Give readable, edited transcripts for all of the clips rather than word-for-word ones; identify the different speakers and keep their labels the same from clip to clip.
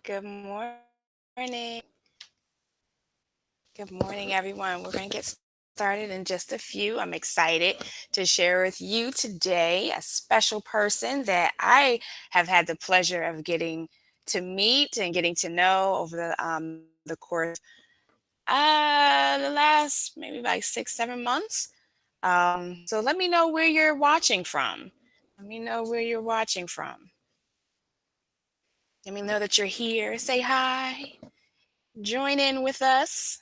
Speaker 1: Good morning. Good morning, everyone. We're going to get started in just a few. I'm excited to share with you today a special person that I have had the pleasure of getting to meet and getting to know over the course the last maybe like 6, 7 months. So let me know where you're watching from. Let me know where you're watching from. Let me know that you're here. Say hi. Join in with us.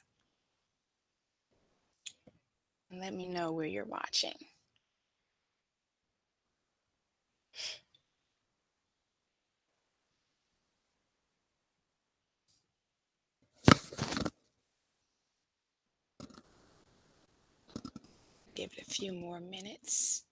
Speaker 1: And let me know where you're watching. Give it a few more minutes.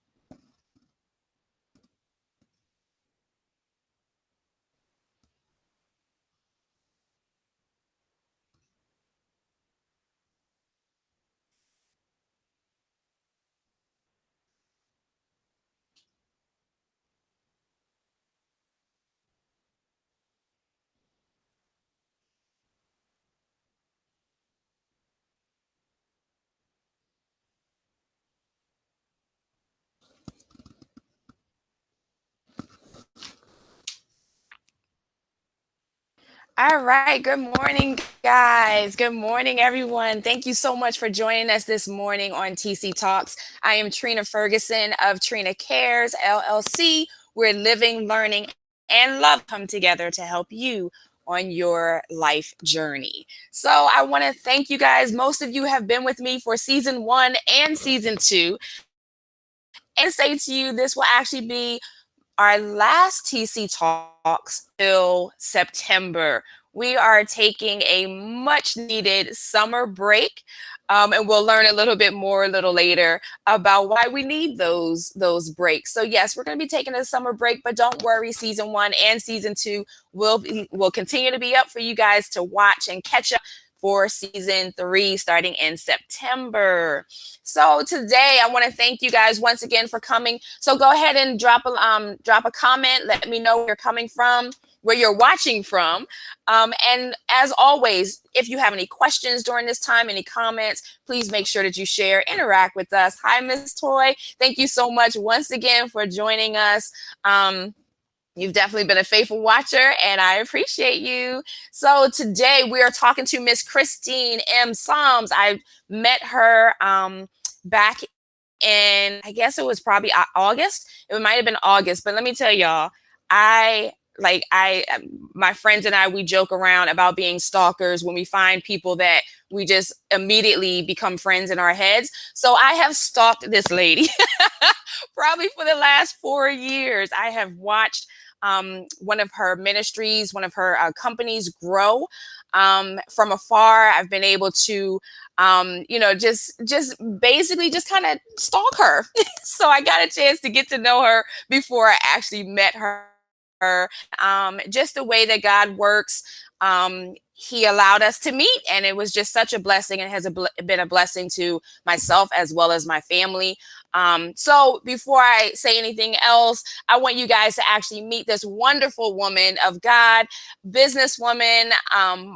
Speaker 1: All right. Good morning, guys. Good morning, everyone. Thank you so much for joining us this morning on TC Talks. I am Trina Ferguson of Trina Cares LLC. We're living, learning, and love come together to help you on your life journey. So I want to thank you guys. Most of you have been with me for season 1 and season 2. And say to you, this will actually be our last TC Talks till September. We are taking a much needed summer break. And we'll learn a little bit more a little later about why we need those breaks. So yes, we're going to be taking a summer break, but don't worry, season 1 and season 2 will continue to be up for you guys to watch and catch up for season 3 starting in September. So today I want to thank you guys once again for coming. So go ahead and drop a comment. Let me know where you're coming from, where you're watching from. And as always, if you have any questions during this time, any comments, please make sure that you share, interact with us. Hi, Miss Toy. Thank you so much once again for joining us. You've definitely been a faithful watcher, and I appreciate you. So today we are talking to Miss Christine M. Psalms. I met her back in, I guess it was probably August. It might have been August, but let me tell y'all, I my friends and I, we joke around about being stalkers when we find people that we just immediately become friends in our heads. So I have stalked this lady probably for the last 4 years. I have watched one of her ministries, one of her companies grow from afar. I've been able to, just basically just kind of stalk her. So I got a chance to get to know her before I actually met her. Just the way that God works. He allowed us to meet, and it was just such a blessing, and has been a blessing to myself as well as my family. So before I say anything else, I want you guys to actually meet this wonderful woman of God, businesswoman,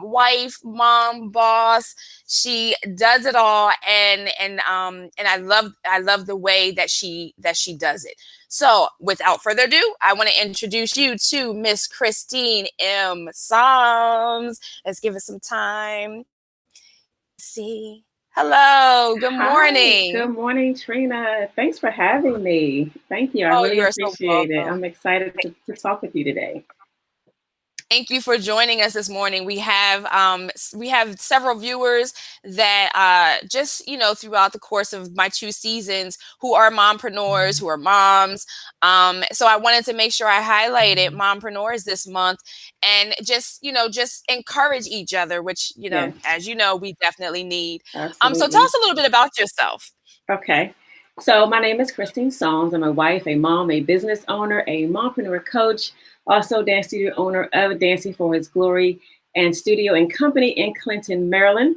Speaker 1: wife, mom, boss. She does it all, and I love the way that she does it. So without further ado, I want to introduce you to Miss Christine M. Psalms. Let's give it some time. See. Hello. Good
Speaker 2: Hi,
Speaker 1: morning.
Speaker 2: good morning, Trina. Thanks for having me. Thank you. I
Speaker 1: Oh,
Speaker 2: really
Speaker 1: you are so
Speaker 2: appreciate it.
Speaker 1: welcome.
Speaker 2: I'm excited to talk with you today.
Speaker 1: Thank you for joining us this morning. We have several viewers that just throughout the course of my 2 seasons who are mompreneurs, who are moms. So I wanted to make sure I highlighted mompreneurs this month, and just encourage each other, which
Speaker 2: Yes,
Speaker 1: as we definitely need. So tell
Speaker 2: absolutely.
Speaker 1: us a little bit about yourself.
Speaker 2: Okay. So my name is Christine Sones. I'm a wife, a mom, a business owner, a mompreneur coach, also dance studio owner of Dancing for His Glory and studio and company in Clinton, Maryland.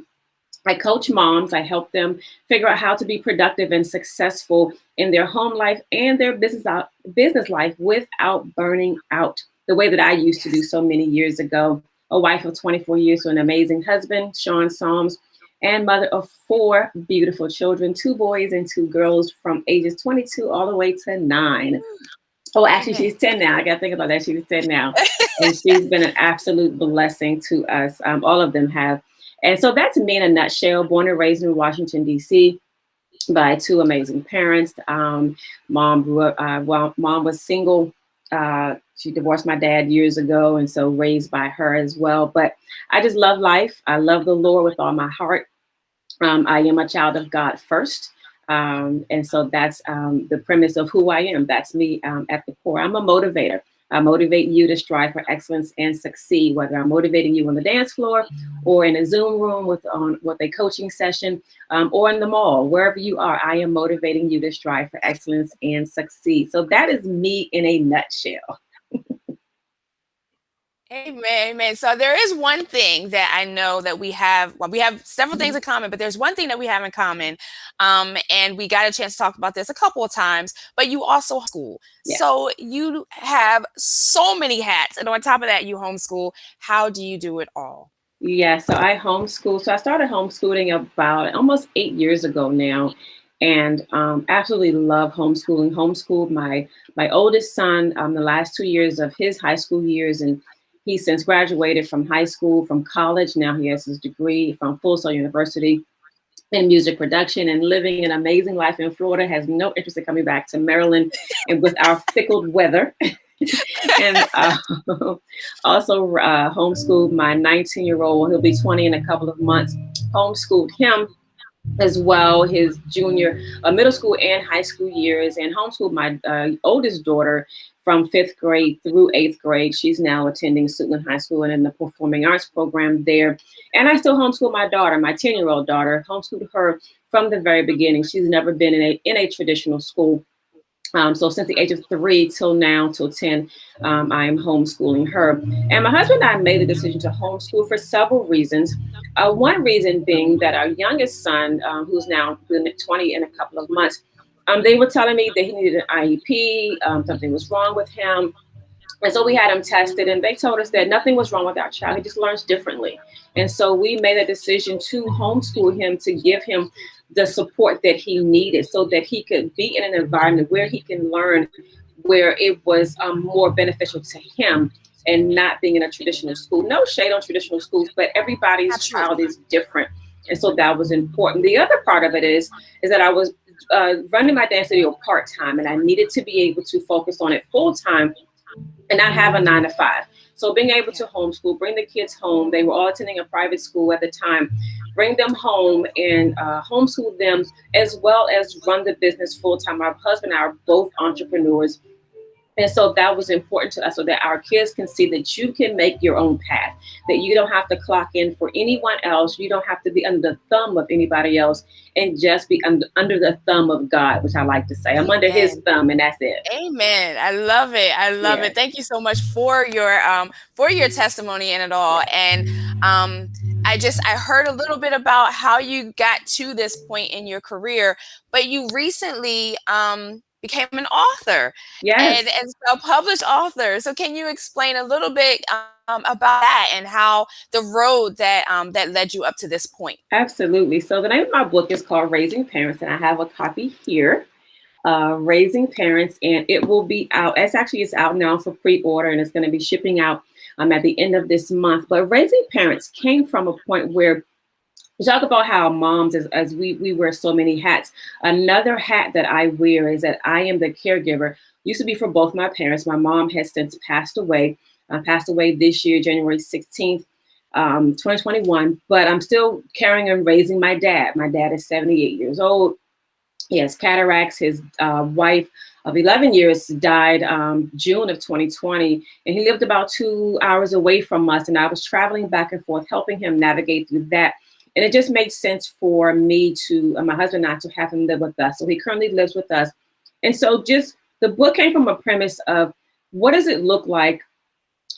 Speaker 2: I coach moms. I help them figure out how to be productive and successful in their home life and their business life without burning out the way that I used to do
Speaker 1: Yes.
Speaker 2: so many years ago. a wife of 24 years to an amazing husband, Sean Psalms, and mother of 4 beautiful children, 2 boys and 2 girls from ages 22 all the way to 9. Oh, actually,
Speaker 1: Amen.
Speaker 2: she's 10 now. I got to think about that. She's 10 now. And she's been an absolute blessing to us. All of them have. And so that's me in a nutshell. Born and raised in Washington, D.C., by 2 amazing parents. Mom grew up, mom was single. She divorced my dad years ago, and so raised by her as well. But I just love life. I love the Lord with all my heart. I am a child of God first. And so that's the premise of who I am. That's me at the core. I'm a motivator. I motivate you to strive for excellence and succeed, whether I'm motivating you on the dance floor or in a Zoom room with a coaching session or in the mall, wherever you are, I am motivating you to strive for excellence and succeed. So that is me in a nutshell.
Speaker 1: Amen, amen. So there is one thing that I know that we have. Well, we have several things in common, but there's one thing that we have in common. And we got a chance to talk about this a couple of times, but you also homeschool.
Speaker 2: Yes.
Speaker 1: So you have so many hats. And on top of that, you homeschool. How do you do it all?
Speaker 2: Yeah, so I homeschool. So I started homeschooling about almost 8 years ago now, and absolutely love homeschooling. Homeschooled my oldest son the last 2 years of his high school years, and he's since graduated from high school, from college. Now he has his degree from Full Sail University in music production and living an amazing life in Florida. Has no interest in coming back to Maryland, and with our fickle weather. And also homeschooled my 19-year-old. He'll be 20 in a couple of months. Homeschooled him as well, his junior, middle school and high school years, and homeschooled my oldest daughter from 5th grade through 8th grade. She's now attending Suitland High School and in the performing arts program there. And I still homeschool my daughter, my 10-year-old daughter, homeschooled her from the very beginning. She's never been in a traditional school. So since the age of 3 till now, till 10, I am homeschooling her. And my husband and I made the decision to homeschool for several reasons. One reason being that our youngest son, who's now 20 in a couple of months, they were telling me that he needed an IEP, something was wrong with him. And so we had him tested, and they told us that nothing was wrong with our child. He just learns differently. And so we made a decision to homeschool him, to give him the support that he needed so that he could be in an environment where he can learn, where it was more beneficial to him, and not being in a traditional school. No shade on traditional schools, but everybody's child
Speaker 1: Absolutely.
Speaker 2: is different. And so that was important. The other part of it is that I was running my dance studio part-time, and I needed to be able to focus on it full-time and not have a 9 to 5. So being able to homeschool, bring the kids home, they were all attending a private school at the time, bring them home and homeschool them, as well as run the business full time. My husband and I are both entrepreneurs. And so that was important to us, so that our kids can see that you can make your own path, that you don't have to clock in for anyone else. You don't have to be under the thumb of anybody else, and just be under the thumb of God, which I like to say. I'm under his
Speaker 1: Amen.
Speaker 2: thumb, and that's it.
Speaker 1: Amen. I love it. I love
Speaker 2: Yeah.
Speaker 1: it. Thank you so much for your testimony and it all. And I heard a little bit about how you got to this point in your career, but you recently became an author and
Speaker 2: Yes.
Speaker 1: a published author. So can you explain a little bit about that and how the road that led you up to this point?
Speaker 2: Absolutely. So the name of my book is called Raising Parents, and I have a copy here. Raising Parents, and it will be out. It's out now for pre-order, and it's going to be shipping out at the end of this month. But Raising Parents came from a point where we talk about how moms, as we wear so many hats. Another hat that I wear is that I am the caregiver. Used to be for both my parents. My mom has since passed away. Passed away this year, January 16th. 2021, but I'm still carrying and raising my dad. My dad is 78 years old. He has cataracts. His wife of 11 years died June of 2020, and he lived about 2 hours away from us. And I was traveling back and forth, helping him navigate through that. And it just made sense for me to, my husband and I, to have him live with us. So he currently lives with us. And so just the book came from a premise of, what does it look like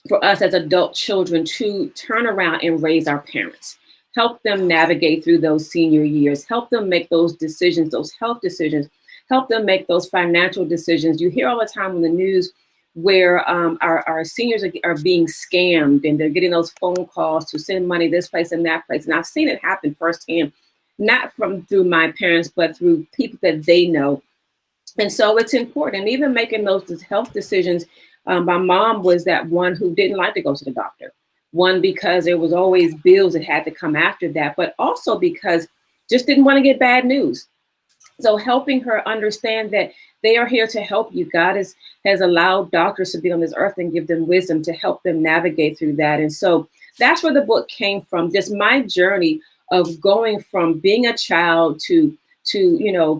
Speaker 2: for us as adult children to turn around and raise our parents? Help them navigate through those senior years, help them make those decisions, those health decisions, help them make those financial decisions. You hear all the time on the news where our seniors are being scammed, and they're getting those phone calls to send money this place and that place. And I've seen it happen firsthand, not through my parents, but through people that they know. And so it's important. And even making those health decisions, my mom was that one who didn't like to go to the doctor. One, because there was always bills that had to come after that, but also because just didn't want to get bad news. So helping her understand that they are here to help you. God has allowed doctors to be on this earth and give them wisdom to help them navigate through that. And so that's where the book came from. Just my journey of going from being a child to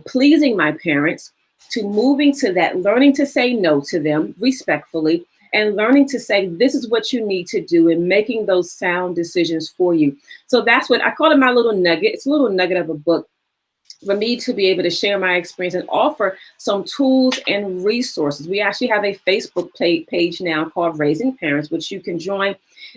Speaker 2: pleasing my parents, to moving to that, learning to say no to them respectfully, and learning to say, this is what you need to do, and making those sound decisions for you. So that's what I call it, my little nugget. It's a little nugget of a book for me to be able to share my experience and offer some tools and resources. We actually have a Facebook page now called Raising Parents, which you can join.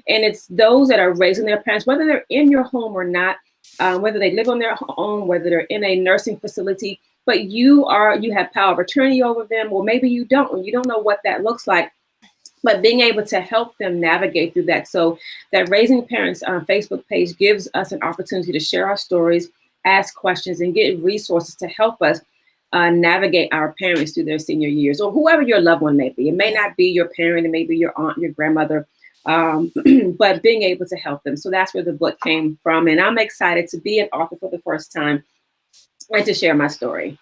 Speaker 2: And it's those that are raising their parents, whether they're in your home or not, whether they live on their own, whether they're in a nursing facility, but you have power of attorney over them, or maybe you don't, and you don't know what that looks like. But being able to help them navigate through that. So that Raising Parents Facebook page gives us an opportunity to share our stories, ask questions, and get resources to help us navigate our parents through their senior years, or whoever your loved one may be. It may not be your parent, it may be your aunt, your grandmother, but being able to help them. So that's where the book came from. And I'm excited to be an author for the first time and to share my story.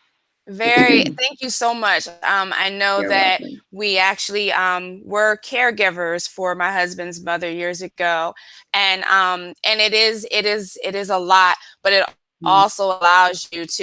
Speaker 1: Thank you so much. I know
Speaker 2: You're
Speaker 1: that
Speaker 2: welcome.
Speaker 1: we actually were caregivers for my husband's mother years ago, and it is a lot, but it also allows you to,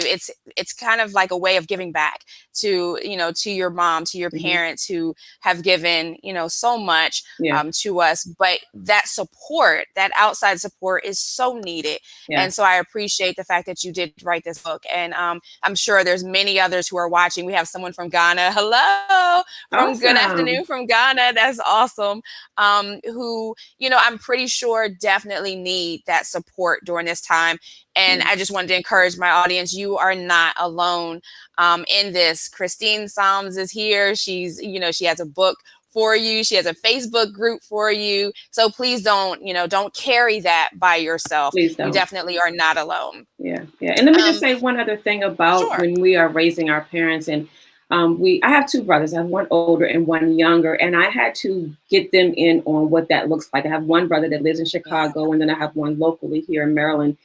Speaker 1: it's kind of like a way of giving back to your mom, to your parents who have given so much to us. But that support, that outside support, is so needed. And so I appreciate the fact that you did write this book, and I'm sure there's many others who are watching. We have someone from Ghana. Hello, from Good afternoon from Ghana. That's awesome. Who I'm pretty sure definitely need that support during this time. And I just wanted to encourage my audience, you are not alone in this. Christine Psalms is here. She has a book for you. She has a Facebook group for you. So please don't carry that by yourself.
Speaker 2: Please don't.
Speaker 1: You definitely are not alone.
Speaker 2: Yeah. And let me just say one other thing about when we are raising our parents. And I have two brothers. I have one older and one younger, and I had to get them in on what that looks like. I have one brother that lives in Chicago, and then I have one locally here in Maryland,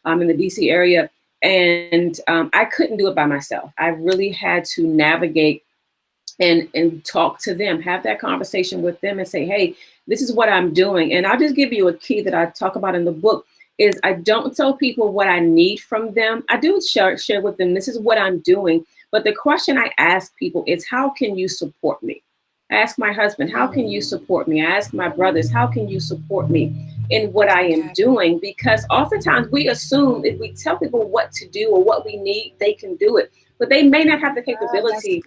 Speaker 2: in the DC area. And I couldn't do it by myself. I really had to navigate and talk to them, have that conversation with them and say, hey, this is what I'm doing. And I'll just give you a key that I talk about in the book is I don't tell people what I need from them. I do share with them, this is what I'm doing. But the question I ask people is, how can you support me? I ask my husband, how can you support me? I ask my brothers, how can you support me in what I am doing? Because oftentimes we assume if we tell people what to do or what we need, they can do it. But they may not have the capability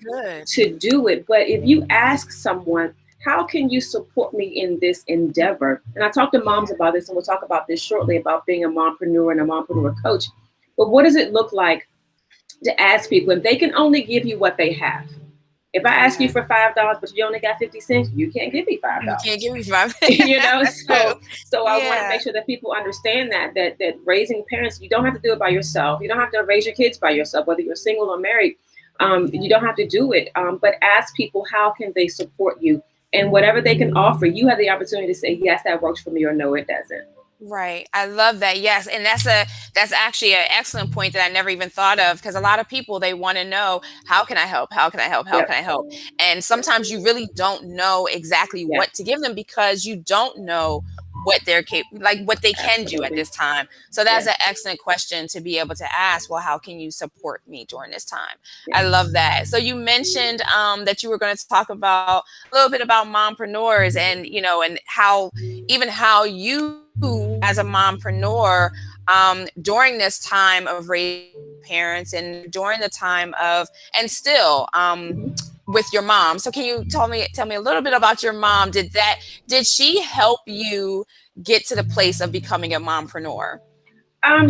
Speaker 2: to do it. But if you ask someone, how can you support me in this endeavor? And I talk to moms about this, and we'll talk about this shortly, about being a mompreneur and a mompreneur coach. But what does it look like to ask people if they can only give you what they have? If I ask you for $5, but you only got 50 cents, you can't give me $5.
Speaker 1: You can't give me $5.
Speaker 2: So I want to make sure that people understand that raising parents, you don't have to do it by yourself. You don't have to raise your kids by yourself, whether you're single or married. You don't have to do it. But ask people, how can they support you? And whatever they can offer, you have the opportunity to say, yes, that works for me, or no, it doesn't.
Speaker 1: Right. I love that. Yes. And that's actually an excellent point that I never even thought of, because a lot of people, they want to know, how can I help? How can I help? How can I help? And sometimes you really don't know exactly what to give them, because you don't know what what they can do at this time. So that's an excellent question to be able to ask. Well, how can you support me during this time? I love that. So you mentioned that you were going to talk about a little bit about mompreneurs, and and how you as a mompreneur during this time of raising parents, and during the time of, and still with your mom. So can you tell me a little bit about your mom? Did she help you get to the place of becoming a mompreneur?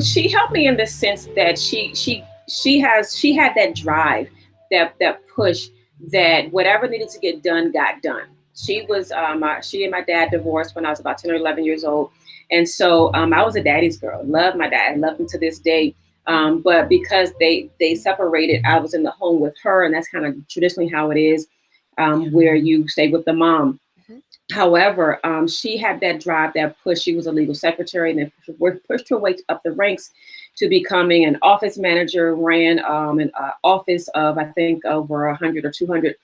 Speaker 2: She helped me in the sense that she had that drive, that push, that whatever needed to get done got done. She and my dad divorced when I was about 10 or 11 years old. And so I was a daddy's girl. Loved my dad. Loved him to this day. But because they separated, I was in the home with her, and that's kind of traditionally how it is, where you stay with the mom.
Speaker 1: Mhm.
Speaker 2: However, she had that drive, that push. She was a legal secretary, and then pushed her way up the ranks to becoming an office manager. Ran an office of, I think, over 100 or 200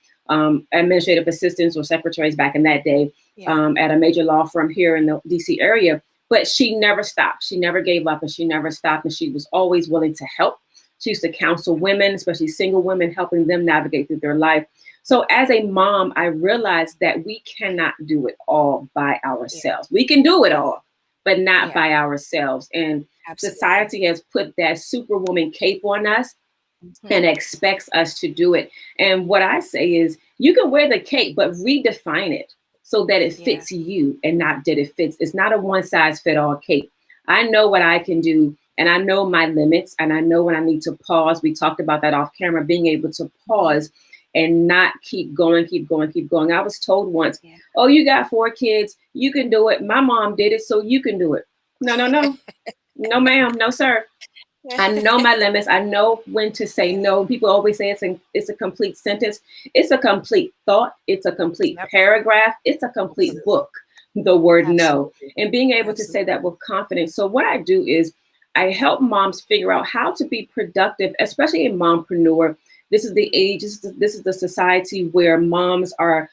Speaker 2: administrative assistants or secretaries back in that day,
Speaker 1: Yeah.
Speaker 2: at a major law firm here in the DC area. But she never stopped. She never gave up, and she never stopped. And she was always willing to help. She used to counsel women, especially single women, helping them navigate through their life. So as a mom, I realized that we cannot do it all by
Speaker 1: Yeah.
Speaker 2: ourselves. We can do it all, but not
Speaker 1: Yeah.
Speaker 2: by ourselves. And
Speaker 1: Absolutely.
Speaker 2: society has put that superwoman cape on us
Speaker 1: Mhm.
Speaker 2: and expects us to do it. And what I say is, you can wear the cape, but redefine it so that it
Speaker 1: Yeah.
Speaker 2: fits you and not that it fits. It's not a one size fit all cape. I know what I can do, and I know my limits, and I know when I need to pause. We talked about that off camera, being able to
Speaker 1: Mhm.
Speaker 2: pause and not keep going, keep going, keep going. I was told once,
Speaker 1: Yeah.
Speaker 2: oh, you got 4 kids, you can do it. My mom did it, so you can do it. No, no, no. No, ma'am. No, sir. I know my limits. I know when to say
Speaker 1: Yeah.
Speaker 2: no. People always say it's a complete sentence. It's a complete thought. It's a complete
Speaker 1: Yep.
Speaker 2: paragraph. It's a complete
Speaker 1: Absolutely.
Speaker 2: book. The word no,
Speaker 1: Absolutely.
Speaker 2: and being able to say
Speaker 1: Absolutely.
Speaker 2: that with confidence. So what I do is I help moms figure out how to be productive, especially in mompreneur. This is the age. This is the society where moms are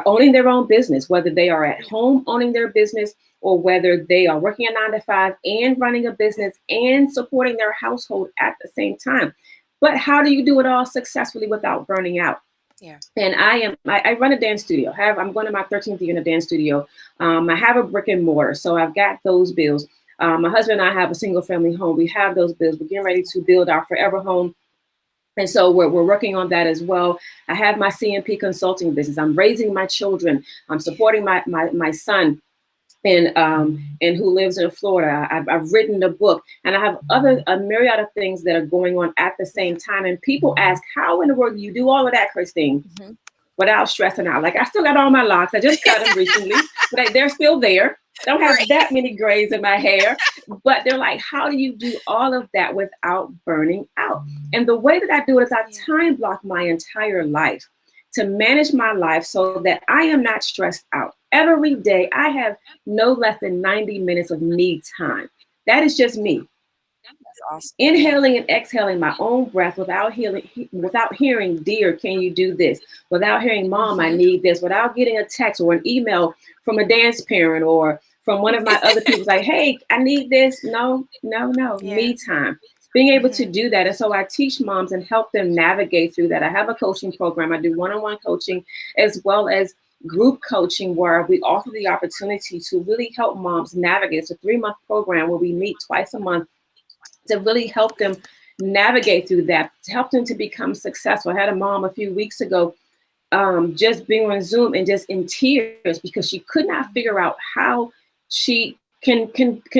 Speaker 2: owning their own business, whether they are at
Speaker 1: Yeah.
Speaker 2: home owning their business or whether they are working a 9 to 5 and running a business and supporting their household at the same time. But how do you do it all successfully without burning out?
Speaker 1: Yeah.
Speaker 2: And I run a dance studio. I'm going to my 13th year in a dance studio. I have a brick and mortar, so I've got those bills. My husband and I have a single family home. We have those bills. We're getting ready to build our forever home. And so we're working on that as well. I have my CMP consulting business. I'm raising my children. I'm
Speaker 1: Yeah.
Speaker 2: supporting my son and who lives in Florida. I've written a book, and I have a myriad of things that are going on at the
Speaker 1: Yeah.
Speaker 2: same time. And people ask, how in the world do you do all of that, Christine,
Speaker 1: Mhm.
Speaker 2: without stressing out? Like, I still got all my locks. I just cut them recently, but they're still there. Don't have
Speaker 1: Right.
Speaker 2: that many grays in my hair, but they're like, how do you do all of that without burning out? And the way that I do it is I
Speaker 1: Yeah.
Speaker 2: time block my entire life to manage my life so
Speaker 1: Yeah.
Speaker 2: that I am not stressed out. Every day, I have no less than 90 minutes of me time. That is just
Speaker 1: Yeah.
Speaker 2: me.
Speaker 1: That's awesome. Yeah.
Speaker 2: Inhaling and exhaling my own breath without hearing, dear, can you do this? Without hearing, mom, I
Speaker 1: Mhm.
Speaker 2: need this. Without getting a text or an email from a dance parent or from one of my other people like, hey, I need this. No, no, no.
Speaker 1: Yeah.
Speaker 2: Me time. Being able to
Speaker 1: Mhm.
Speaker 2: do that. And so I teach moms and help them navigate through that. I have a coaching program. I do one-on-one coaching as well as group coaching where we offer the opportunity to really help moms navigate. It's a 3-month program where we meet twice a month to really help them navigate through that, to help them to become successful. I had a mom a few weeks ago just being on Zoom and just in tears because she could not figure out how she can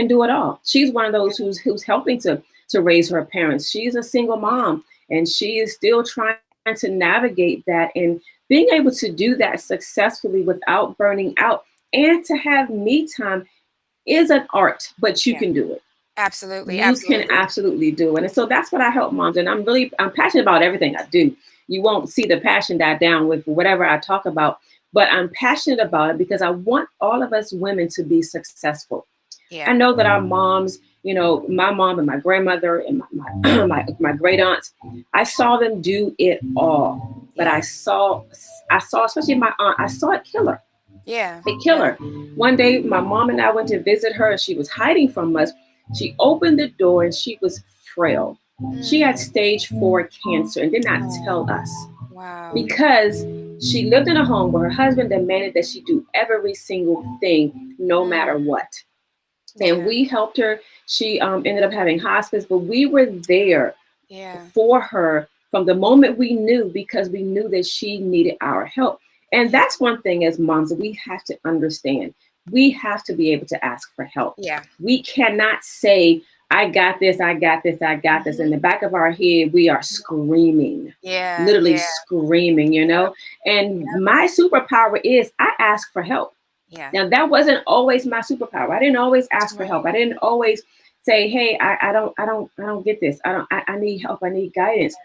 Speaker 2: do it all. She's one of those
Speaker 1: Yeah.
Speaker 2: who's helping to raise her parents. She's a single
Speaker 1: Yeah.
Speaker 2: mom and she is still trying to navigate that and being able to do that successfully without burning out and to have me time is an art, but you
Speaker 1: Yeah.
Speaker 2: can do it.
Speaker 1: Absolutely.
Speaker 2: You can
Speaker 1: Absolutely.
Speaker 2: absolutely do it. And so that's what I help moms. And I'm passionate about everything I do. You won't see the passion die down with whatever I talk about, but I'm passionate about it because I want all of us women to be successful. I
Speaker 1: Yeah.
Speaker 2: know that our moms, my mom and my grandmother and my great aunts, I saw them do it all. But
Speaker 1: Yeah.
Speaker 2: I saw, especially my aunt, I saw it kill her.
Speaker 1: Yeah.
Speaker 2: It kill
Speaker 1: Yeah.
Speaker 2: her. One day, my mom and I went to visit her, and she was hiding from us. She opened the door, and she was frail. She had
Speaker 1: Mm.
Speaker 2: stage 4 cancer and did not tell
Speaker 1: Oh.
Speaker 2: us
Speaker 1: Wow.
Speaker 2: because she lived in a home where her husband demanded that she do every single thing, no matter
Speaker 1: Mm.
Speaker 2: what. And
Speaker 1: Yeah.
Speaker 2: we helped her. She ended up having hospice, but we were there
Speaker 1: Yeah.
Speaker 2: for her from the moment we knew because we knew that she needed our help. And
Speaker 1: Yeah.
Speaker 2: that's one thing as moms that we have to understand. We have to be able to ask for help.
Speaker 1: Yeah.
Speaker 2: We cannot say, I got this, I got this, I got this. In the back of our head, we are screaming,
Speaker 1: Yeah,
Speaker 2: literally
Speaker 1: yeah,
Speaker 2: screaming, you
Speaker 1: yep,
Speaker 2: know? And
Speaker 1: yep,
Speaker 2: my superpower is I ask for help.
Speaker 1: yeah,
Speaker 2: Now that wasn't always my superpower. I didn't always ask for help.
Speaker 1: right,
Speaker 2: I didn't always say, hey, I don't get this. I need help. I need guidance.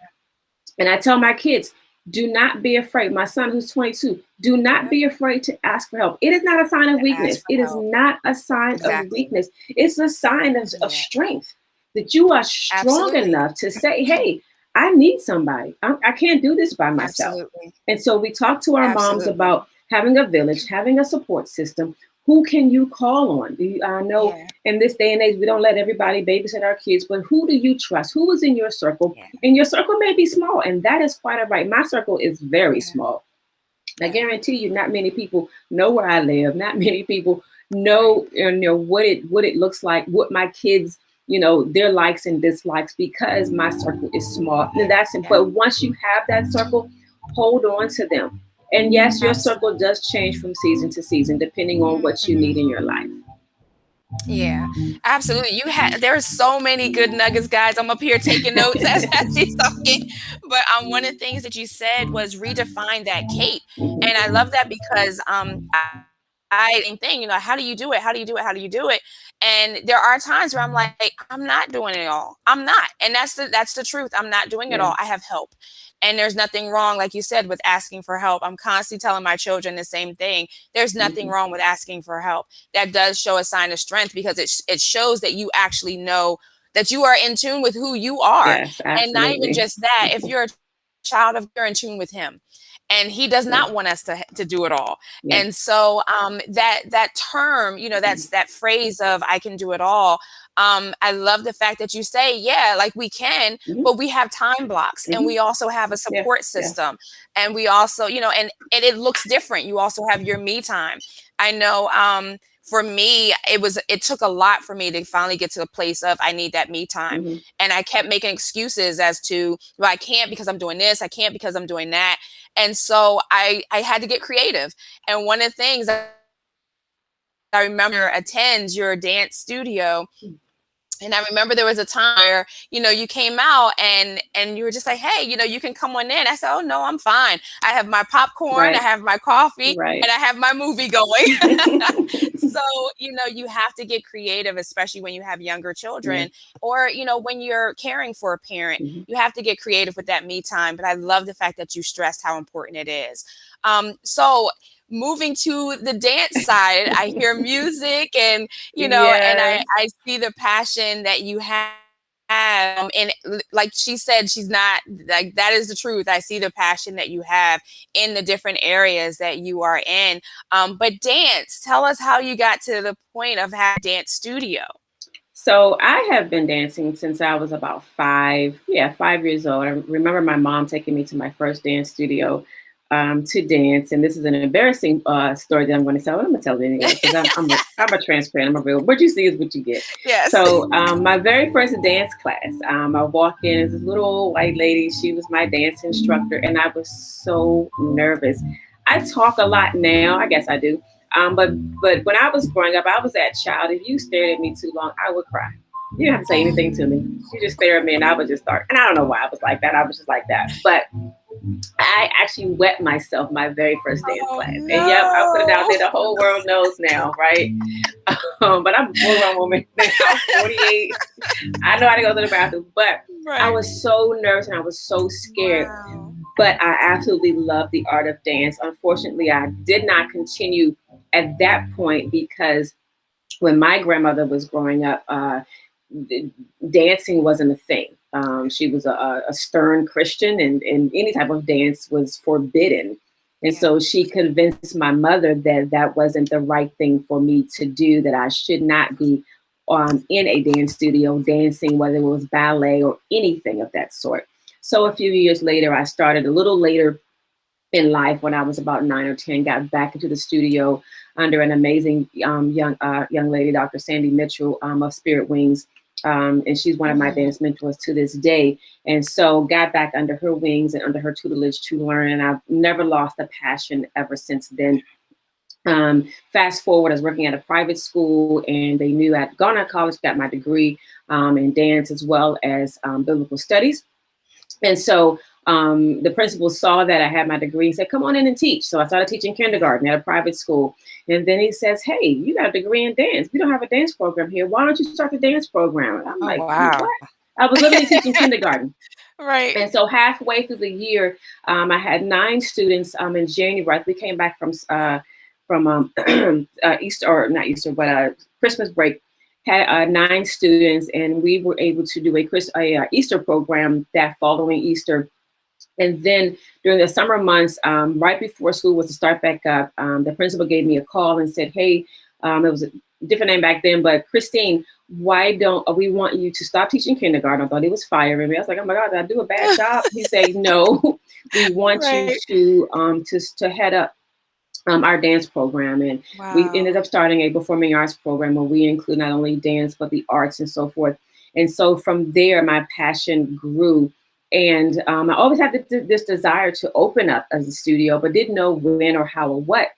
Speaker 2: And I tell my kids, do not be afraid. My son, who's 22, do not
Speaker 1: yep,
Speaker 2: be afraid to ask for help. It is not a sign of
Speaker 1: to ask
Speaker 2: weakness.
Speaker 1: for
Speaker 2: It is
Speaker 1: help.
Speaker 2: not a sign of
Speaker 1: Exactly.
Speaker 2: weakness. It's a sign of
Speaker 1: Yeah,
Speaker 2: strength that you are strong
Speaker 1: absolutely.
Speaker 2: enough to say, hey, I need somebody. I can't do this by myself.
Speaker 1: Absolutely.
Speaker 2: And so we talk to our moms
Speaker 1: Absolutely.
Speaker 2: about having a village, having a support system. Who can you call on? I know
Speaker 1: Yeah,
Speaker 2: in this day and age, we don't let everybody babysit our kids, but who do you trust? Who is in your circle?
Speaker 1: yeah,
Speaker 2: And your circle may be small, and that is quite all right. My circle is very
Speaker 1: yeah,
Speaker 2: small. I
Speaker 1: yeah,
Speaker 2: guarantee you, not many people know where I live. Not many people
Speaker 1: right.
Speaker 2: know, what it looks like, what my kids, their likes and dislikes, because my circle is small. And that's it.
Speaker 1: Yeah,
Speaker 2: But once you have that circle, hold on to them. And yes, your circle
Speaker 1: absolutely.
Speaker 2: does change from season to season, depending on what you need
Speaker 1: Mhm.
Speaker 2: in your life.
Speaker 1: Yeah, absolutely. There's so many good nuggets, guys. I'm up here taking notes as she's talking. But one of the things that you said was redefine that cape. And I love that because I same thing, how do you do it? How do you do it? How do you do it? And there are times where I'm like, I'm not doing it all. I'm not. And that's the truth. I'm not doing it
Speaker 2: Yeah.
Speaker 1: all. I have help. And there's nothing wrong, like you said, with asking for help. I'm constantly telling my children the same thing. There's nothing
Speaker 2: Hmm.
Speaker 1: wrong with asking for help. That does show a sign of strength because it shows that you actually know that you are in tune with who you are.
Speaker 2: Yes,
Speaker 1: And not even
Speaker 2: absolutely.
Speaker 1: just that, if you're a child of, you're in tune with him. And he does
Speaker 2: Yeah.
Speaker 1: not want us to do it all.
Speaker 2: Yeah.
Speaker 1: And so that term, that's that phrase of I can do it all. I love the fact that you say, yeah, like we can,
Speaker 2: Hmm.
Speaker 1: but we have time blocks and
Speaker 2: Hmm.
Speaker 1: we also have a
Speaker 2: Yeah.
Speaker 1: support
Speaker 2: Yeah.
Speaker 1: system. And we also, and it looks different. You also have your me time. I know for me, it took a lot for me to finally get to the place of I need that me time.
Speaker 2: Hmm.
Speaker 1: And I kept making excuses as to, well, I can't because I'm doing this, I can't because I'm doing that. And so I had to get creative. And one of the things I remember attends your dance studio. And I remember there was a time where, you came out and you were just like, hey, you can come on in. I said, oh no, I'm fine. I have my popcorn, I
Speaker 2: Right.
Speaker 1: have my coffee,
Speaker 2: Right.
Speaker 1: and I have my movie going. So, you have to get creative, especially when you have younger
Speaker 2: Yeah.
Speaker 1: children or, when you're caring for a parent,
Speaker 2: Hmm.
Speaker 1: you have to get creative with that me time. But I love the fact that you stressed how important it is. So moving to the dance side, I hear music and, and I,
Speaker 2: Yes.
Speaker 1: I see the passion that you have. And like she said, she's not like that is the truth. I see the passion that you have in the different areas that you are in. But dance, tell us how you got to the point of having a dance studio.
Speaker 2: So I have been dancing since I was about 5 years old. I remember my mom taking me to my first dance studio to dance, and this is an embarrassing story that I'm going to tell. I'm going to tell it anyway because I'm a transparent. I'm a real. What you see is what you get.
Speaker 1: Yes.
Speaker 2: So my very first dance class, I walk in as this little old white lady. She was my dance instructor, and I was so nervous. I talk a lot now. I guess I do. But when I was growing up, I was that child. If you stared at me too long, I would cry. You didn't have to say anything to me. You just stare at me, and I would just start. And I don't know why I was like that. I was just like that. But I actually wet myself my very first dance
Speaker 1: Oh
Speaker 2: class. And yep, I put it out
Speaker 1: no.
Speaker 2: there. The whole world knows now, right? But I'm a full grown woman now, 48. I know how to go to the bathroom. But I
Speaker 1: Right.
Speaker 2: was so nervous and I was so scared.
Speaker 1: Wow.
Speaker 2: But I absolutely love the art of dance. Unfortunately, I did not continue at that point because when my grandmother was growing up, dancing wasn't a thing. She was a stern Christian, and any type of dance was forbidden. And
Speaker 1: Yeah.
Speaker 2: so she convinced my mother that that wasn't the right thing for me to do, that I should not be in a dance studio dancing, whether it was ballet or anything of that sort. So a few years later, I started a little later in life when I was about 9 or 10, got back into the studio under an amazing young lady, Dr. Sandy Mitchell of Spirit Wings. And she's one of my
Speaker 1: Mhm.
Speaker 2: dance mentors to this day. And so got back under her wings and under her tutelage to learn. And I've never lost a passion ever since then. Fast forward, I was working at a private school, and they knew I'd gone to college, got my degree in dance as well as biblical studies. And so the principal saw that I had my degree and said, come on in and teach. So I started teaching kindergarten at a private school. And then he says, hey, you got a degree in dance. We don't have a dance program here. Why don't you start the dance program? And I'm
Speaker 1: Oh,
Speaker 2: like,
Speaker 1: wow.
Speaker 2: what? I was literally teaching kindergarten.
Speaker 1: Right.
Speaker 2: And so halfway through the year, I had 9 students in January. We came back from Easter, or not Easter, but Christmas break. Had 9 students, and we were able to do a Easter program that following Easter. And then during the summer months, right before school was to start back up, the principal gave me a call and said, hey, it was a different name back then, but Christine, why don't we want you to stop teaching kindergarten? I thought he was firing me. I was like, oh my God, did I do a bad job? He said, no, we want
Speaker 1: Right.
Speaker 2: you to head up our dance program. And we
Speaker 1: Wow.
Speaker 2: ended up starting a performing arts program where we include not only dance, but the arts and so forth. And so from there, my passion grew. And I always had this desire to open up as a studio, but didn't know when or how or what.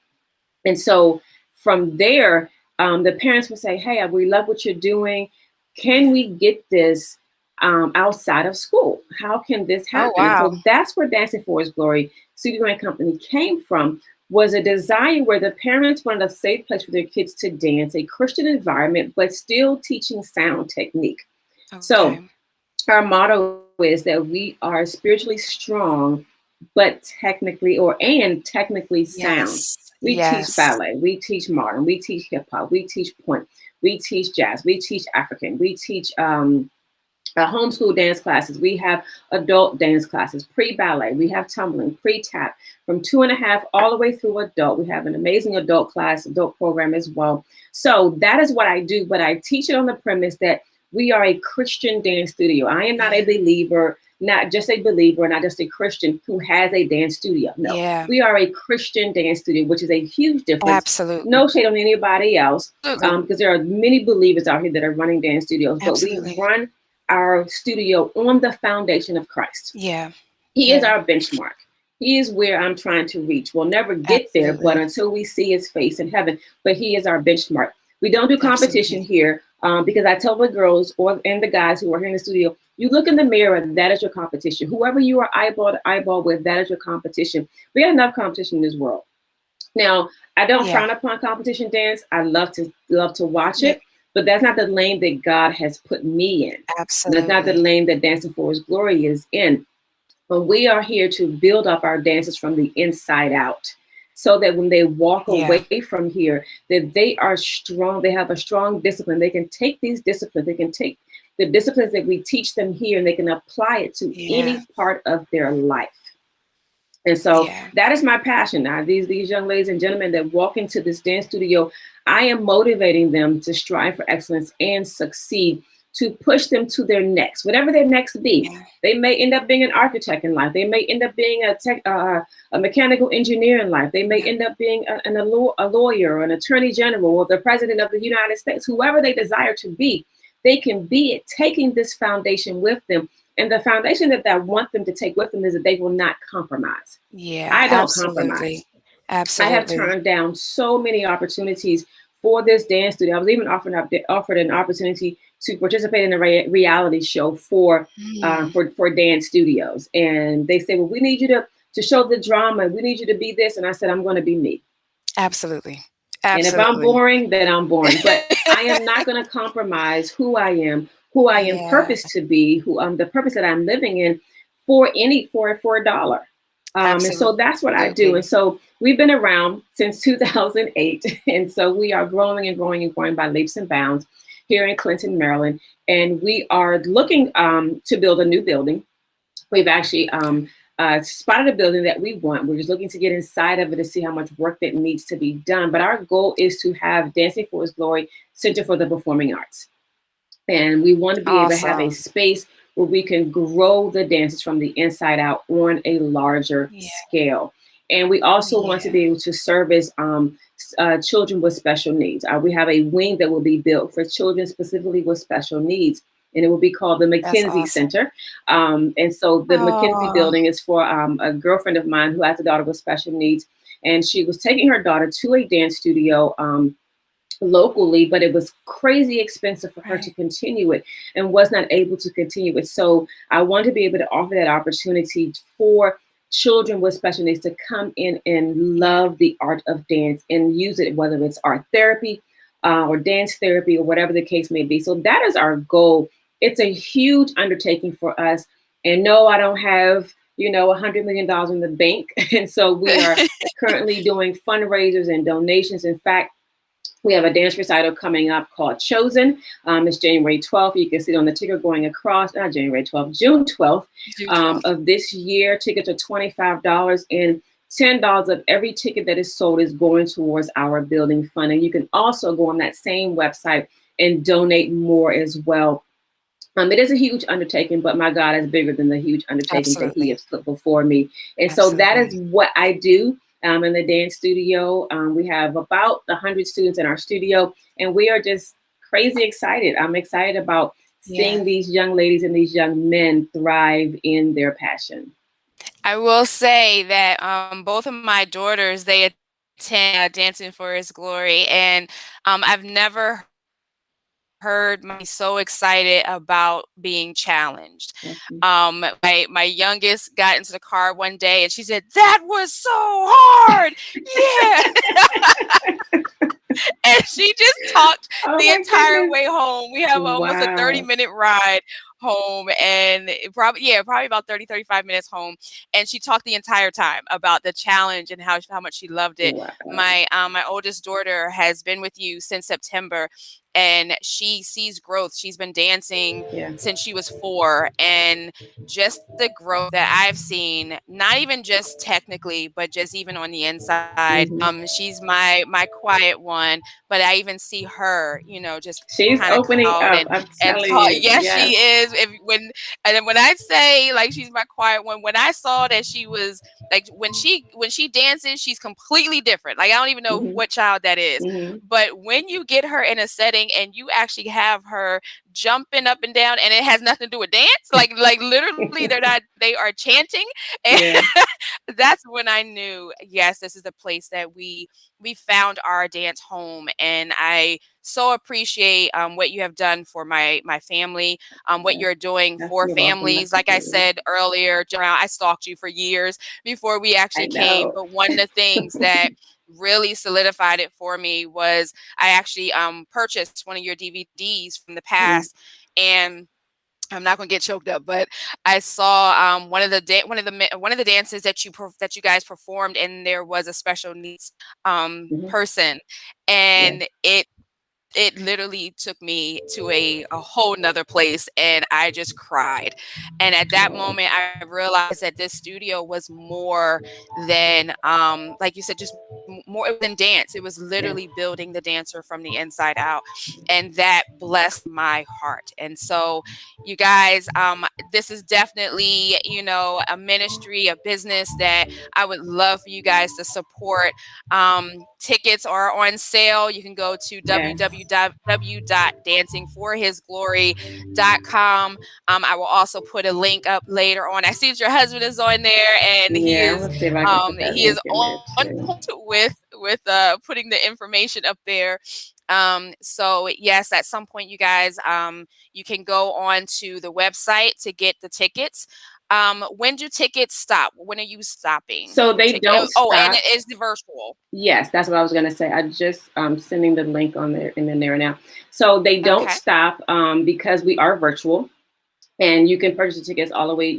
Speaker 2: And so from there, the parents would say, hey, we love what you're doing. Can we get this outside of school? How can this
Speaker 1: Oh,
Speaker 2: happen? And
Speaker 1: wow.
Speaker 2: so that's where Dancing for His Glory Studio and Company came from, was a desire where the parents wanted a safe place for their kids to dance, a Christian environment, but still teaching sound technique. So
Speaker 1: Okay.
Speaker 2: our motto is that we are spiritually strong, but technically sound.
Speaker 1: Yes.
Speaker 2: We teach
Speaker 1: Yes.
Speaker 2: ballet, we teach modern, we teach hip hop, we teach point, we teach jazz, we teach African, we teach homeschool dance classes. We have adult dance classes, pre-ballet. We have tumbling, pre-tap, from 2.5 all the way through adult. We have an amazing adult program as well. So that is what I do, but I teach it on the premise that we are a Christian dance studio. I am not a
Speaker 1: Yeah.
Speaker 2: believer, not just a believer, not just a Christian who has a dance studio. No,
Speaker 1: Yeah.
Speaker 2: we are a Christian dance studio, which is a huge difference.
Speaker 1: Absolutely.
Speaker 2: No shade on anybody else,
Speaker 1: Absolutely.
Speaker 2: because there are many believers out here that are running dance studios, but we
Speaker 1: Absolutely.
Speaker 2: run our studio on the foundation of Christ.
Speaker 1: Yeah.
Speaker 2: He is
Speaker 1: Yeah.
Speaker 2: our benchmark. He is where I'm trying to reach. We'll never get there, but
Speaker 1: Absolutely.
Speaker 2: until we see his face in heaven, but he is our benchmark. We don't do competition
Speaker 1: Absolutely.
Speaker 2: here because I tell the girls and the guys who are here in the studio, you look in the mirror, that is your competition. Whoever you are eyeball to eyeball with, that is your competition. We have enough competition in this world. Now, I don't
Speaker 1: Yeah.
Speaker 2: frown upon competition dance. I love to watch
Speaker 1: Yeah.
Speaker 2: it, but that's not the lane that God has put me in. That's not the
Speaker 1: Absolutely.
Speaker 2: lane that Dancing for His Glory is in. But we are here to build up our dancers from the inside out, so that when they walk
Speaker 1: Yeah.
Speaker 2: away from here, that they are strong. They have a strong discipline. They can take these disciplines. They can take the disciplines that we teach them here, and they can apply it to
Speaker 1: Yeah.
Speaker 2: any part of their life. And so
Speaker 1: Yeah.
Speaker 2: that is my passion. Now, these young ladies and gentlemen that walk into this dance studio, I am motivating them to strive for excellence and succeed, to push them to their next, whatever their next be.
Speaker 1: Yeah.
Speaker 2: They may end up being an architect in life. They may end up being a mechanical engineer in life. They may
Speaker 1: Yeah.
Speaker 2: end up being a lawyer or an attorney general or the president of the United States. Whoever they desire to be, they can be it, taking this foundation with them. And the foundation that I want them to take with them is that they will not compromise.
Speaker 1: Yeah.
Speaker 2: I don't compromise.
Speaker 1: Absolutely.
Speaker 2: I have
Speaker 1: Absolutely.
Speaker 2: turned down so many opportunities for this dance studio. I was even offered an opportunity to participate in a reality show
Speaker 1: Mm.
Speaker 2: for dance studios, and they said, "Well, we need you to show the drama. We need you to be this." And I said, "I'm going to be me.
Speaker 1: Absolutely.
Speaker 2: And if I'm
Speaker 1: Absolutely.
Speaker 2: boring, then I'm boring. But I am not going to compromise who I am
Speaker 1: Yeah.
Speaker 2: purposed to be, who the purpose that I'm living in for a dollar." And so that's what I do.
Speaker 1: Absolutely.
Speaker 2: And so we've been around since 2008. And so we are growing and growing and growing by leaps and bounds here in Clinton, Maryland. And we are looking to build a new building. We've actually spotted a building that we want. We're just looking to get inside of it to see how much work that needs to be done. But our goal is to have Dancing for His Glory Center for the Performing Arts. And we want to be able to have a
Speaker 1: Awesome.
Speaker 2: space where we can grow the dances from the inside out on a larger
Speaker 1: Yeah.
Speaker 2: scale. And we also want to
Speaker 1: Yeah.
Speaker 2: be able to service children with special needs. We have a wing that will be built for children specifically with special needs, and it will be called the
Speaker 1: That's
Speaker 2: McKinsey
Speaker 1: awesome.
Speaker 2: Center. And so the McKinsey
Speaker 1: Oh,
Speaker 2: building is for a girlfriend of mine who has a daughter with special needs. and she was taking her daughter to a dance studio locally, but it was crazy expensive for her to continue it and was not able to continue it. So I wanted to be able to offer that opportunity for children with special needs to come in and love the art of dance and use it, whether it's art therapy or dance therapy or whatever the case may be. So that is our goal. It's a huge undertaking for us. And no, I don't have, $100 million in the bank. And so we are currently doing fundraisers and donations. In fact, we have a dance recital coming up called Chosen. It's January 12th. You can see it on the ticker going across, not January 12th, June 12th of this year. Tickets are $25, and $10 of every ticket that is sold is going towards our building fund. And you can also go on that same website and donate more as well. It is a huge undertaking, but my God is bigger than the huge undertaking that He has put before me. And so that is what I do. In the dance studio. We have about 100 students in our studio, and we are just crazy excited. I'm excited about seeing these young ladies and these young men thrive in their passion.
Speaker 1: I will say that both of my daughters, they attend Dancing for His Glory, and I've never heard me so excited about being challenged. My youngest got into the car one day and she said, "That was so hard." Yeah. And she just talked the entire way home. We have almost a 30-minute ride home, and probably about 35 minutes home. And she talked the entire time about the challenge and how much she loved it. My oldest daughter has been with you since September, and she sees growth. She's been dancing since she was 4, and just the growth that I've seen, not even just technically, but just even on the inside. She's my quiet one, but I even see her, just
Speaker 2: she's
Speaker 1: kind of
Speaker 2: opening
Speaker 1: out
Speaker 2: up. I'm telling
Speaker 1: talk.
Speaker 2: you.
Speaker 1: Yes, she is. When I say like she's my quiet one, when I saw that she was like when she dances, she's completely different. Like I don't even know what child that is. But when you get her in a setting and you actually have her jumping up and down, and it has nothing to do with dance, like literally they are chanting, and that's when I knew, yes, this is the place that we found our dance home. And I so appreciate what you have done for my family, what you're doing for families. Like I said earlier, I stalked you for years before we actually came. But one of the things that really solidified it for me was I actually purchased one of your DVDs from the past, and I'm not gonna get choked up, but I saw one of the dances that you guys performed, and there was a special needs person, and it literally took me to a whole nother place, and I just cried. And at that moment, I realized that this studio was more than, like you said, just more than dance. It was literally building the dancer from the inside out, and that blessed my heart. And so, you guys, this is definitely, a ministry, a business that I would love for you guys to support. Tickets are on sale. You can go to www.dancingforhisglory.com. I will also put a link up later on. I see that your husband is on there, and he is on point with putting the information up there. So yes, at some point, you guys, you can go on to the website to get the tickets. When do tickets stop? When are you stopping?
Speaker 2: So they don't stop.
Speaker 1: Oh, and it is the virtual.
Speaker 2: Yes, that's what I was going to say. I just sending the link on there in there now. So they don't stop because we are virtual, and you can purchase the tickets all the way,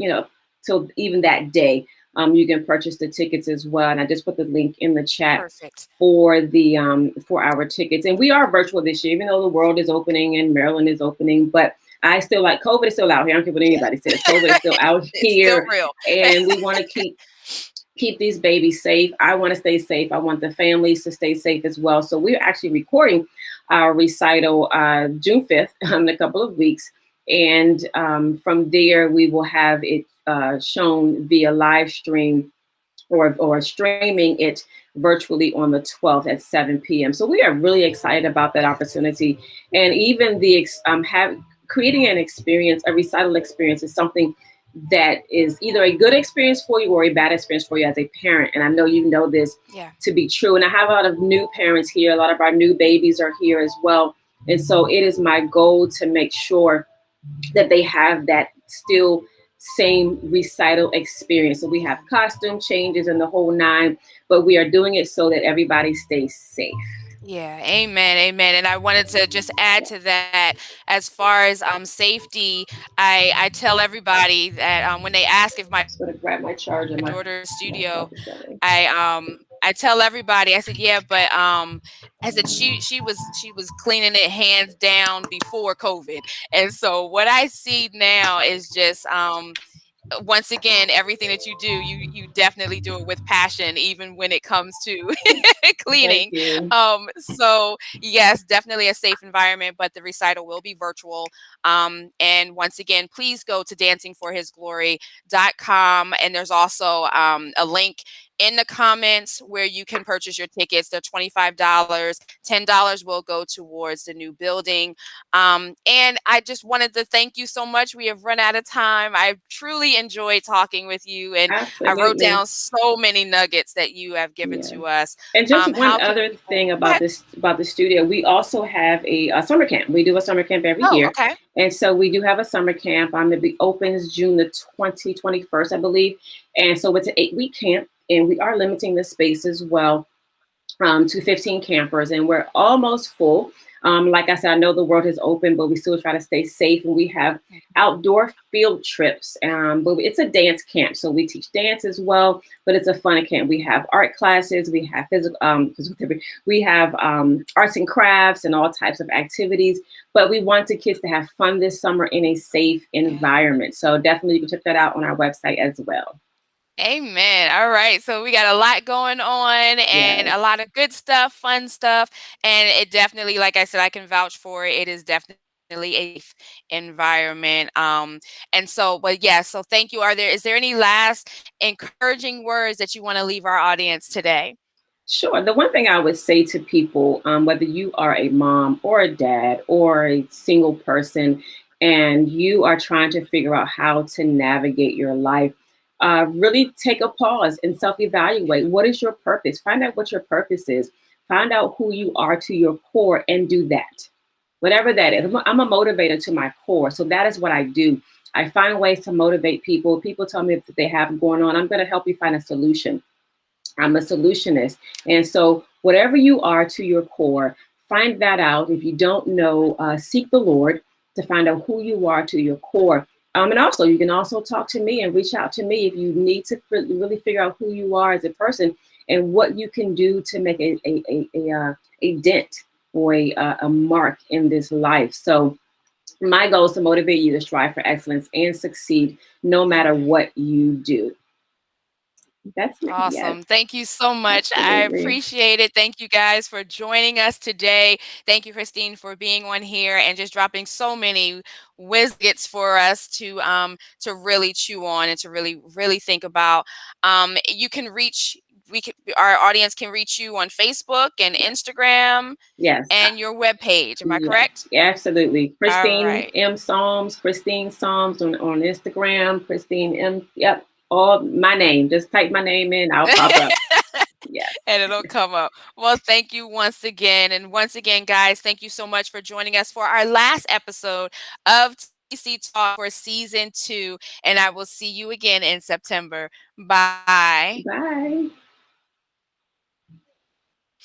Speaker 2: till even that day. You can purchase the tickets as well, and I just put the link in the chat for the for our tickets. And we are virtual this year, even though the world is opening and Maryland is opening, but I still like COVID is still out here. I don't care what anybody says. COVID is still out here,
Speaker 1: still real.
Speaker 2: And we want to keep these babies safe. I want to stay safe. I want the families to stay safe as well. So we're actually recording our recital June 5th in a couple of weeks, and from there we will have it shown via live stream or streaming it virtually on the 12th at 7 p.m. So we are really excited about that opportunity, and even the creating an experience, a recital experience, is something that is either a good experience for you or a bad experience for you as a parent. And I know you know this
Speaker 1: Yeah.
Speaker 2: to be true. And I have a lot of new parents here. A lot of our new babies are here as well. And so it is my goal to make sure that they have that still same recital experience. So we have costume changes and the whole nine, but we are doing it so that everybody stays safe.
Speaker 1: Yeah, amen, amen. And I wanted to just add to that, as far as safety, I tell everybody that when they ask if my
Speaker 2: I'm just gonna grab my charger.
Speaker 1: daughter's
Speaker 2: My
Speaker 1: studio,
Speaker 2: stuff is ready.
Speaker 1: I tell everybody, I said, yeah, but I said she was cleaning it hands down before COVID. And so what I see now is just once again, everything that you do, you definitely do it with passion, even when it comes to
Speaker 2: Thank
Speaker 1: cleaning.
Speaker 2: you.
Speaker 1: So yes, definitely a safe environment, but the recital will be virtual. And once again, please go to dancingforhisglory.com, and there's also a link in the comments where you can purchase your tickets. They're $25. $10 will go towards the new building. And I just wanted to thank you so much. We have run out of time. I truly enjoyed talking with you, and I wrote
Speaker 2: Absolutely.
Speaker 1: down so many nuggets that you have given
Speaker 2: Yeah.
Speaker 1: to us.
Speaker 2: And just
Speaker 1: How
Speaker 2: one
Speaker 1: can
Speaker 2: other
Speaker 1: people
Speaker 2: thing
Speaker 1: go
Speaker 2: about
Speaker 1: ahead?
Speaker 2: this, about the studio, we also have a summer camp. We do a summer camp every
Speaker 1: Oh,
Speaker 2: year,
Speaker 1: okay.
Speaker 2: and so we do have a summer camp. It opens June the 21st, I believe, and so it's an 8-week camp, and we are limiting the space as well, to 15 campers, and we're almost full. Like I said, I know the world has opened, but we still try to stay safe. And we have outdoor field trips, but it's a dance camp, so we teach dance as well. But it's a fun camp. We have art classes, we have physical therapy, we have arts and crafts, and all types of activities. But we want the kids to have fun this summer in a safe
Speaker 1: Yeah.
Speaker 2: environment. So definitely, you can check that out on our website as well.
Speaker 1: Amen. All right. So we got a lot going on and
Speaker 2: Yes.
Speaker 1: a lot of good stuff, fun stuff. And it definitely, like I said, I can vouch for it. It is definitely a safe environment. And so, but yeah, so thank you. Is there any last encouraging words that you want to leave our audience today?
Speaker 2: Sure. The one thing I would say to people, whether you are a mom or a dad or a single person, and you are trying to figure out how to navigate your life, really take a pause and self evaluate. What is your purpose? Find out what your purpose is. Find out who you are to your core and do that. Whatever that is. I'm a motivator to my core. So that is what I do. I find ways to motivate people. People tell me that they have going on. I'm going to help you find a solution. I'm a solutionist. And so, whatever you are to your core, find that out. If you don't know, seek the Lord to find out who you are to your core. And also, you can also talk to me and reach out to me if you need to really figure out who you are as a person and what you can do to make a dent or a mark in this life. So, my goal is to motivate you to strive for excellence and succeed no matter what you do. That's me. Yes,
Speaker 1: Awesome. Thank you so much. I
Speaker 2: absolutely.
Speaker 1: appreciate it. Thank you guys for joining us today. Thank you, Christine, for being on here and just dropping so many wisgets for us to really chew on and to really think about. You can reach we can our audience can reach you on Facebook and
Speaker 2: Yes.
Speaker 1: Instagram
Speaker 2: Yes.
Speaker 1: and your webpage. Am I
Speaker 2: Yes.
Speaker 1: correct?
Speaker 2: Absolutely.
Speaker 1: All
Speaker 2: Christine
Speaker 1: right.
Speaker 2: M. Psalms, Christine Psalms on Instagram, Christine M. Yep. All my name. Just type my name in, I'll pop up. Yes.
Speaker 1: And it'll come up. Well, thank you once again. And once again, guys, thank you so much for joining us for our last episode of TC Talk for season 2. And I will see you again in September. Bye.
Speaker 2: Bye.